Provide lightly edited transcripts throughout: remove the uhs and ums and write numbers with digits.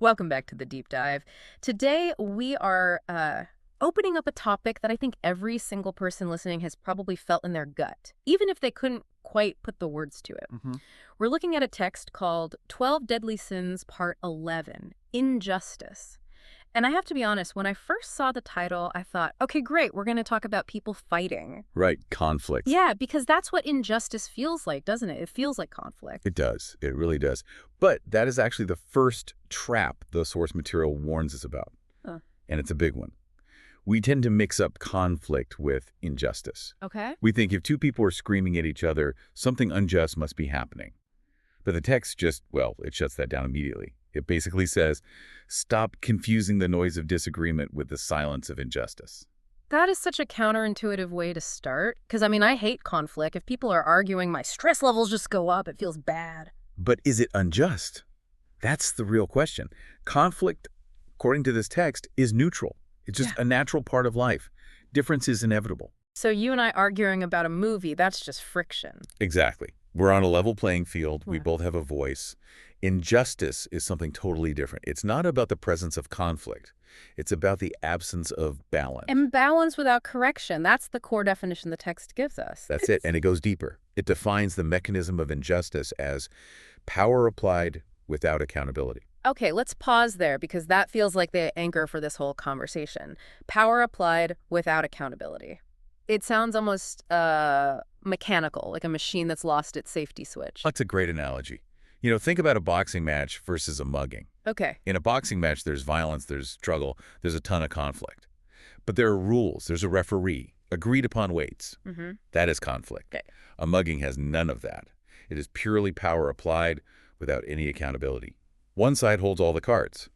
Welcome back to the deep dive. Today we are opening up a topic that I think every single person listening has probably felt in their gut, even if they couldn't quite put the words to it. We're looking at a text called 12 Deadly Sins, Part 11, Injustice. And I have to be honest, when I first saw the title, I thought, okay, great, we're going to talk about people fighting. Right, conflict. Yeah, because that's what injustice feels like, doesn't it? It feels like conflict. It does. It really does. But that is actually the first trap the source material warns us about. Huh. And it's a big one. We tend to mix up conflict with injustice. Okay. We think if two people are screaming at each other, something unjust must be happening. But the text just, well, it shuts that down immediately. It basically says, stop confusing the noise of disagreement with the silence of injustice. That is such a counterintuitive way to start. Because, I mean, I hate conflict. If people are arguing, my stress levels just go up. It feels bad. But is it unjust? That's the real question. Conflict, according to this text, is neutral. It's just a natural part of life. Difference is inevitable. So you and I arguing about a movie, that's just friction. Exactly. We're on a level playing field. We both have a voice. Injustice is something totally different. It's not about the presence of conflict. It's about the absence of balance. Imbalance without correction. That's the core definition the text gives us. That's it. And it goes deeper. It defines the mechanism of injustice as power applied without accountability. Okay, let's pause there because that feels like the anchor for this whole conversation. Power applied without accountability. It sounds almost mechanical, like a machine that's lost its safety switch. That's a great analogy. You know, think about a boxing match versus a mugging. Okay. In a boxing match, there's violence, there's struggle, there's a ton of conflict. But there are rules. There's a referee, agreed upon weights. That is conflict. Okay. A mugging has none of that. It is purely power applied without any accountability. One side holds all the cards.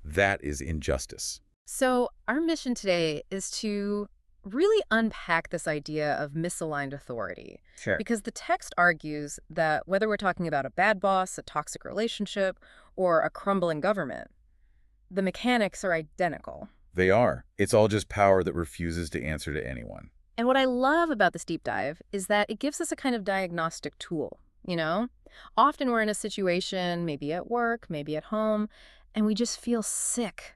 That is injustice. So our mission today is to really unpack this idea of misaligned authority. Sure. Because the text argues that whether we're talking about a bad boss, a toxic relationship, or a crumbling government, the mechanics are identical. They are. It's all just power that refuses to answer to anyone. And what I love about this deep dive is that it gives us a kind of diagnostic tool, you know? Often we're in a situation, maybe at work, maybe at home, and we just feel sick.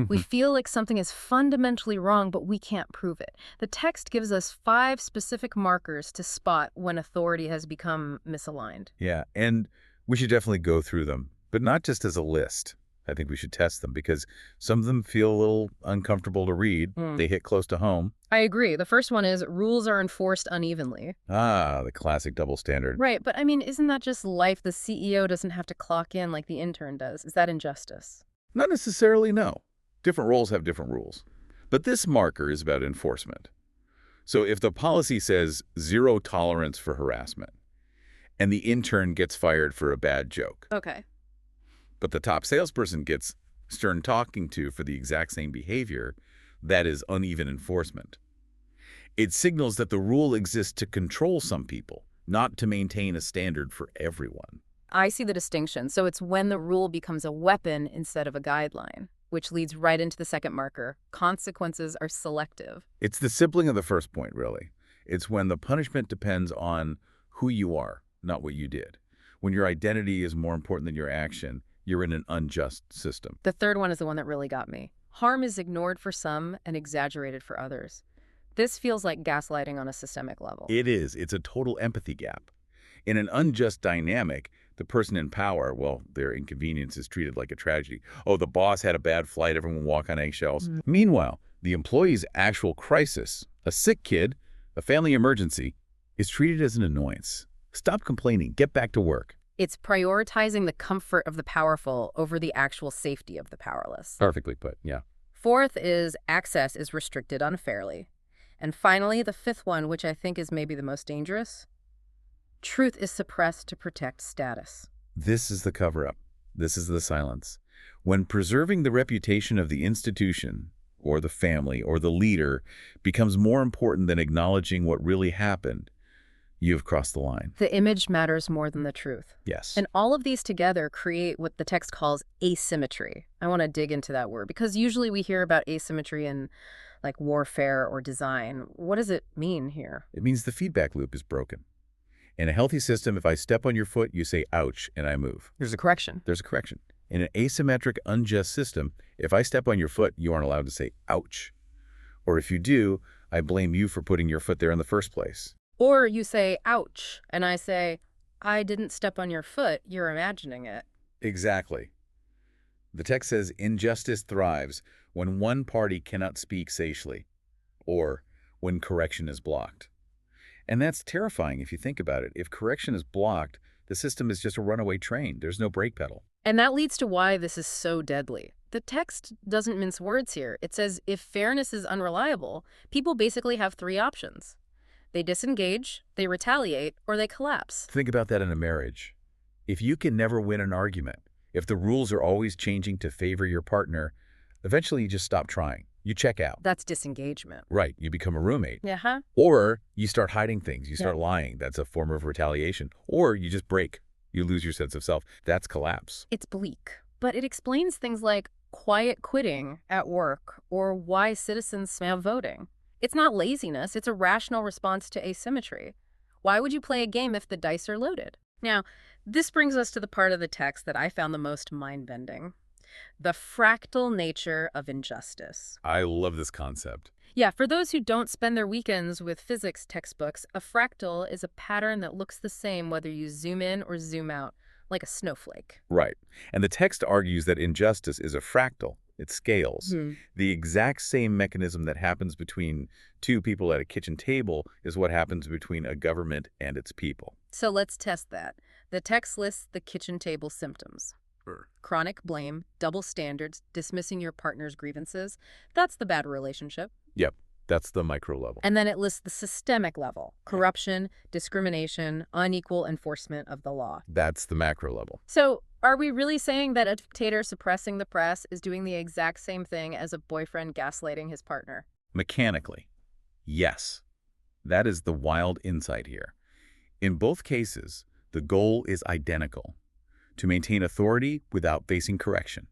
We feel like something is fundamentally wrong, but we can't prove it. The text gives us 5 specific markers to spot when authority has become misaligned. Yeah, and we should definitely go through them, but not just as a list. I think we should test them because some of them feel a little uncomfortable to read. They hit close to home. I agree. The first one is rules are enforced unevenly. Ah, the classic double standard. Right, but I mean, isn't that just life? The CEO doesn't have to clock in like the intern does. Is that injustice? Not necessarily, no. Different roles have different rules. But this marker is about enforcement. So if the policy says 0 tolerance for harassment, and the intern gets fired for a bad joke, Okay. but the top salesperson gets stern talking to for the exact same behavior, that is uneven enforcement. It signals that the rule exists to control some people, not to maintain a standard for everyone. I see the distinction. So it's when the rule becomes a weapon instead of a guideline, which leads right into the second marker. Consequences are selective. It's the sibling of the first point, really. It's when the punishment depends on who you are, not what you did. When your identity is more important than your action, you're in an unjust system. The third one is the one that really got me. Harm is ignored for some and exaggerated for others. This feels like gaslighting on a systemic level. It is. It's a total empathy gap. In an unjust dynamic, the person in power, well, their inconvenience is treated like a tragedy. Oh, the boss had a bad flight, everyone walk on eggshells. Meanwhile, the employee's actual crisis, a sick kid, a family emergency, is treated as an annoyance. Stop complaining. Get back to work. It's prioritizing the comfort of the powerful over the actual safety of the powerless. Perfectly put, yeah. Fourth is access is restricted unfairly. And finally, the fifth one, which I think is maybe the most dangerous, truth is suppressed to protect status. This is the cover-up. This is the silence. When preserving the reputation of the institution, or the family, or the leader becomes more important than acknowledging what really happened, you've crossed the line. The image matters more than the truth. Yes. And all of these together create what the text calls asymmetry. I want to dig into that word because usually we hear about asymmetry in like warfare or design. What does it mean here? It means the feedback loop is broken. In a healthy system, if I step on your foot, you say, ouch, and I move. There's a correction. There's a correction. In an asymmetric, unjust system, if I step on your foot, you aren't allowed to say, ouch. Or if you do, I blame you for putting your foot there in the first place. Or you say, ouch, and I say, I didn't step on your foot, you're imagining it. Exactly. The text says injustice thrives when one party cannot speak safely, or when correction is blocked. And that's terrifying if you think about it. If correction is blocked, the system is just a runaway train. There's no brake pedal. And that leads to why this is so deadly. The text doesn't mince words here. It says if fairness is unreliable, people basically have three options. They disengage, they retaliate, or they collapse. Think about that in a marriage. If you can never win an argument, if the rules are always changing to favor your partner, eventually you just stop trying. You check out. That's disengagement. Right. You become a roommate. Yeah. Or you start hiding things. You start lying. That's a form of retaliation. Or you just break. You lose your sense of self. That's collapse. It's bleak, but it explains things like quiet quitting at work or why citizens spam voting. It's not laziness. It's a rational response to asymmetry. Why would you play a game if the dice are loaded? Now, this brings us to the part of the text that I found the most mind-bending. The fractal nature of injustice. I love this concept. Yeah, for those who don't spend their weekends with physics textbooks, a fractal is a pattern that looks the same whether you zoom in or zoom out, like a snowflake. Right. And the text argues that injustice is a fractal. It scales. The exact same mechanism that happens between two people at a kitchen table is what happens between a government and its people. So let's test that. The text lists the kitchen table symptoms. Chronic blame, double standards, dismissing your partner's grievances. That's the bad relationship. Yep, that's the micro level. And then it lists the systemic level. Corruption, discrimination, unequal enforcement of the law. That's the macro level. So are we really saying that a dictator suppressing the press is doing the exact same thing as a boyfriend gaslighting his partner? Mechanically, yes. That is the wild insight here. In both cases, the goal is identical: to maintain authority without facing correction.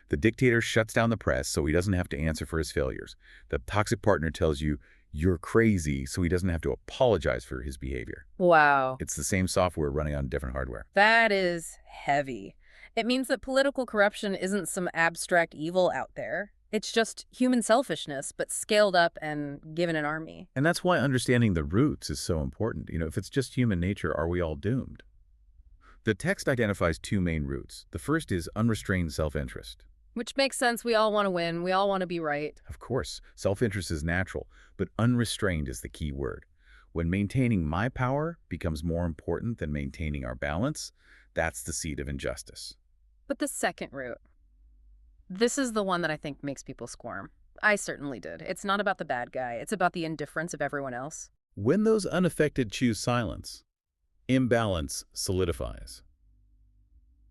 The dictator shuts down the press so he doesn't have to answer for his failures. The toxic partner tells you you're crazy so he doesn't have to apologize for his behavior. Wow. It's the same software running on different hardware. That is heavy. It means that political corruption isn't some abstract evil out there. It's just human selfishness, but scaled up and given an army. And that's why understanding the roots is so important. If it's just human nature, are we all doomed? The text identifies two main roots. The first is unrestrained self-interest. Which makes sense. We all want to win. We all want to be right. Of course, self-interest is natural, but unrestrained is the key word. When maintaining my power becomes more important than maintaining our balance, that's the seed of injustice. But the second root, this is the one that I think makes people squirm. I certainly did. It's not about the bad guy. It's about the indifference of everyone else. When those unaffected choose silence, imbalance solidifies.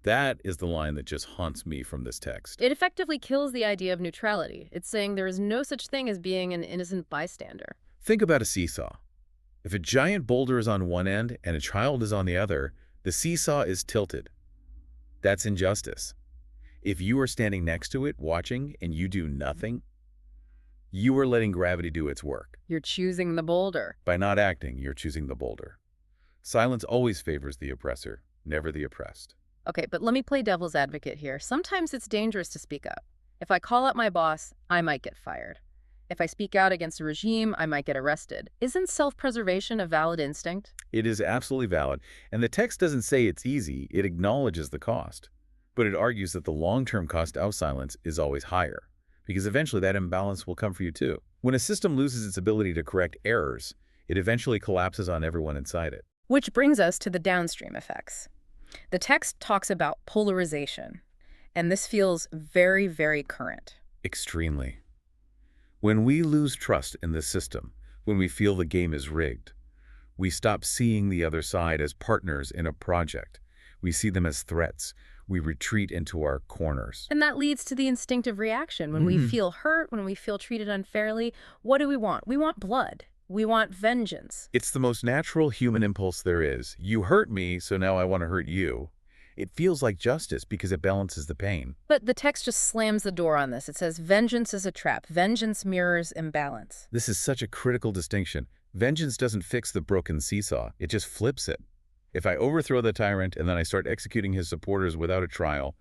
That is the line that just haunts me from this text. It effectively kills the idea of neutrality. It's saying there is no such thing as being an innocent bystander. Think about a seesaw. If a giant boulder is on one end and a child is on the other, the seesaw is tilted. That's injustice. If you are standing next to it, watching, and you do nothing, you are letting gravity do its work. You're choosing the boulder. By not acting, you're choosing the boulder. Silence always favors the oppressor, never the oppressed. Okay, but let me play devil's advocate here. Sometimes it's dangerous to speak up. If I call out my boss, I might get fired. If I speak out against a regime, I might get arrested. Isn't self-preservation a valid instinct? It is absolutely valid, and the text doesn't say it's easy. It acknowledges the cost. But it argues that the long-term cost of silence is always higher, because eventually that imbalance will come for you too. When a system loses its ability to correct errors, it eventually collapses on everyone inside it. Which brings us to the downstream effects. The text talks about polarization, and this feels very, very current. Extremely. When we lose trust in the system, when we feel the game is rigged, we stop seeing the other side as partners in a project. We see them as threats. We retreat into our corners. And that leads to the instinctive reaction. When we feel hurt, when we feel treated unfairly, what do we want? We want blood. We want vengeance. It's the most natural human impulse there is. You hurt me, so now I want to hurt you. It feels like justice because it balances the pain. But the text just slams the door on this. It says vengeance is a trap. Vengeance mirrors imbalance. This is such a critical distinction. Vengeance doesn't fix the broken seesaw. It just flips it. If I overthrow the tyrant and then I start executing his supporters without a trial,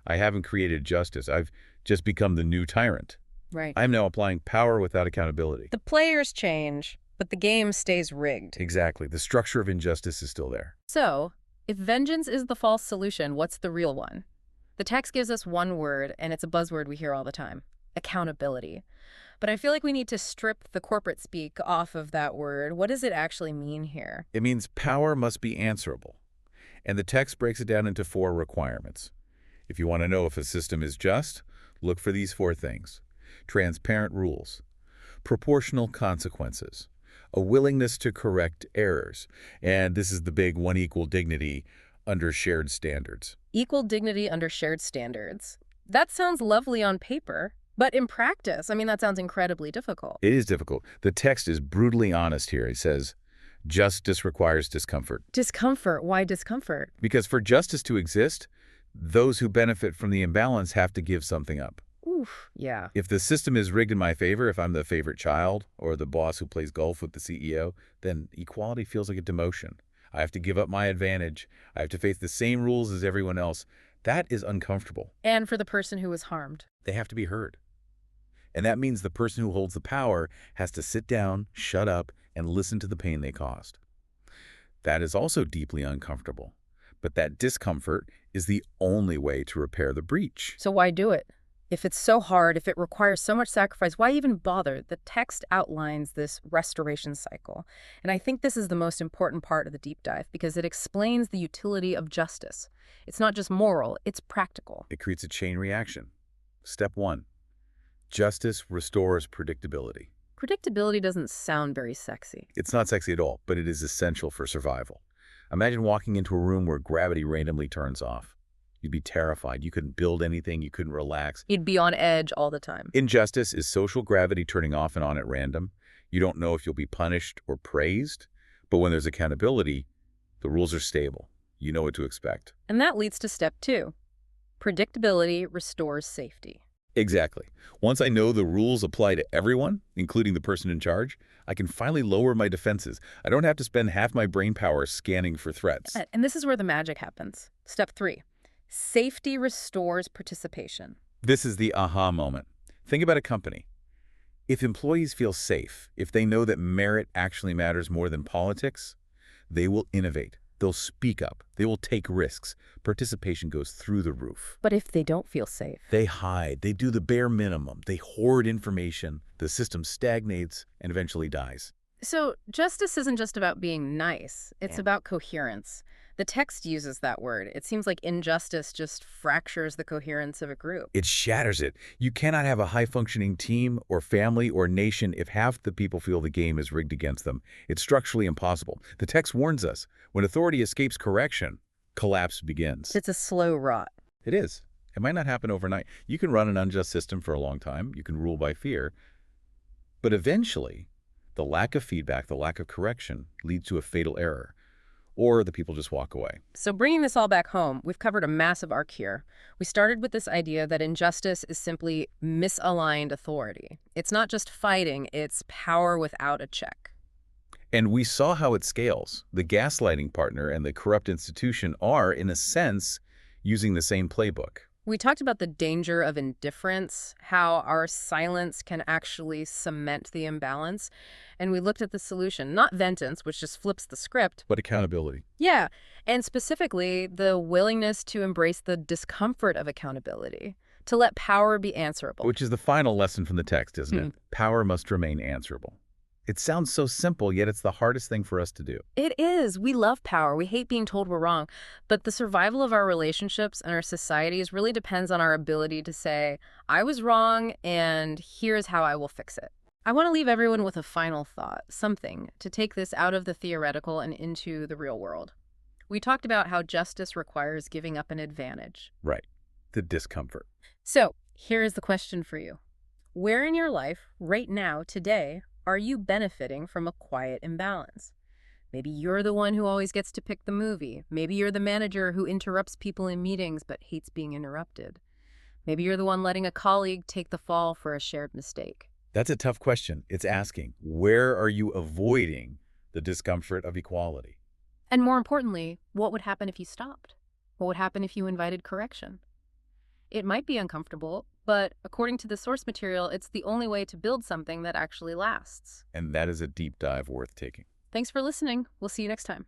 I haven't created justice. I've just become the new tyrant. Right. I'm now applying power without accountability. The players change, but the game stays rigged. Exactly. The structure of injustice is still there. So, if vengeance is the false solution, what's the real one? The text gives us one word, and it's a buzzword we hear all the time: accountability. But I feel like we need to strip the corporate speak off of that word. What does it actually mean here? It means power must be answerable. And the text breaks it down into 4 requirements. If you want to know if a system is just, look for these 4 things: transparent rules, proportional consequences, a willingness to correct errors, and this is the big one: equal dignity under shared standards. Equal dignity under shared standards. That sounds lovely on paper, but in practice, I mean, that sounds incredibly difficult. It is difficult. The text is brutally honest here. It says, justice requires discomfort. Discomfort. Why discomfort? Because for justice to exist, those who benefit from the imbalance have to give something up. Oof, yeah. If the system is rigged in my favor, if I'm the favorite child or the boss who plays golf with the CEO, then equality feels like a demotion. I have to give up my advantage. I have to face the same rules as everyone else. That is uncomfortable. And for the person who was harmed. They have to be heard. And that means the person who holds the power has to sit down, shut up, and listen to the pain they caused. That is also deeply uncomfortable. But that discomfort is the only way to repair the breach. So why do it? If it's so hard, if it requires so much sacrifice, why even bother? The text outlines this restoration cycle. And I think this is the most important part of the deep dive because it explains the utility of justice. It's not just moral, it's practical. It creates a chain reaction. Step 1. Justice restores predictability. Predictability doesn't sound very sexy. It's not sexy at all, but it is essential for survival. Imagine walking into a room where gravity randomly turns off. You'd be terrified. You couldn't build anything. You couldn't relax. You'd be on edge all the time. Injustice is social gravity turning off and on at random. You don't know if you'll be punished or praised. But when there's accountability, the rules are stable. You know what to expect. And that leads to step 2. Predictability restores safety. Exactly. Once I know the rules apply to everyone, including the person in charge, I can finally lower my defenses. I don't have to spend half my brain power scanning for threats. And this is where the magic happens. Step 3. Safety restores participation. This is the aha moment. Think about a company. If employees feel safe, if they know that merit actually matters more than politics, they will innovate. They'll speak up. They will take risks. Participation goes through the roof. But if they don't feel safe? They hide. They do the bare minimum. They hoard information. The system stagnates and eventually dies. So justice isn't just about being nice. It's about coherence. The text uses that word. It seems like injustice just fractures the coherence of a group. It shatters it. You cannot have a high-functioning team or family or nation if half the people feel the game is rigged against them. It's structurally impossible. The text warns us, when authority escapes correction, collapse begins. It's a slow rot. It is. It might not happen overnight. You can run an unjust system for a long time. You can rule by fear. But eventually, the lack of feedback, the lack of correction, leads to a fatal error. Or the people just walk away. So bringing this all back home, we've covered a massive arc here. We started with this idea that injustice is simply misaligned authority. It's not just fighting, it's power without a check. And we saw how it scales. The gaslighting partner and the corrupt institution are, in a sense, using the same playbook. We talked about the danger of indifference, how our silence can actually cement the imbalance. And we looked at the solution, not vengeance, which just flips the script. But accountability. Yeah, and specifically the willingness to embrace the discomfort of accountability, to let power be answerable. Which is the final lesson from the text, isn't it? Power must remain answerable. It sounds so simple, yet it's the hardest thing for us to do. It is. We love power. We hate being told we're wrong. But the survival of our relationships and our societies really depends on our ability to say, I was wrong, and here's how I will fix it. I want to leave everyone with a final thought, something to take this out of the theoretical and into the real world. We talked about how justice requires giving up an advantage. Right. The discomfort. So here is the question for you. Where in your life, right now, today, are you benefiting from a quiet imbalance? Maybe you're the one who always gets to pick the movie. Maybe you're the manager who interrupts people in meetings but hates being interrupted. Maybe you're the one letting a colleague take the fall for a shared mistake. That's a tough question. It's asking, where are you avoiding the discomfort of equality? And more importantly, what would happen if you stopped? What would happen if you invited correction? It might be uncomfortable, but according to the source material, it's the only way to build something that actually lasts. And that is a deep dive worth taking. Thanks for listening. We'll see you next time.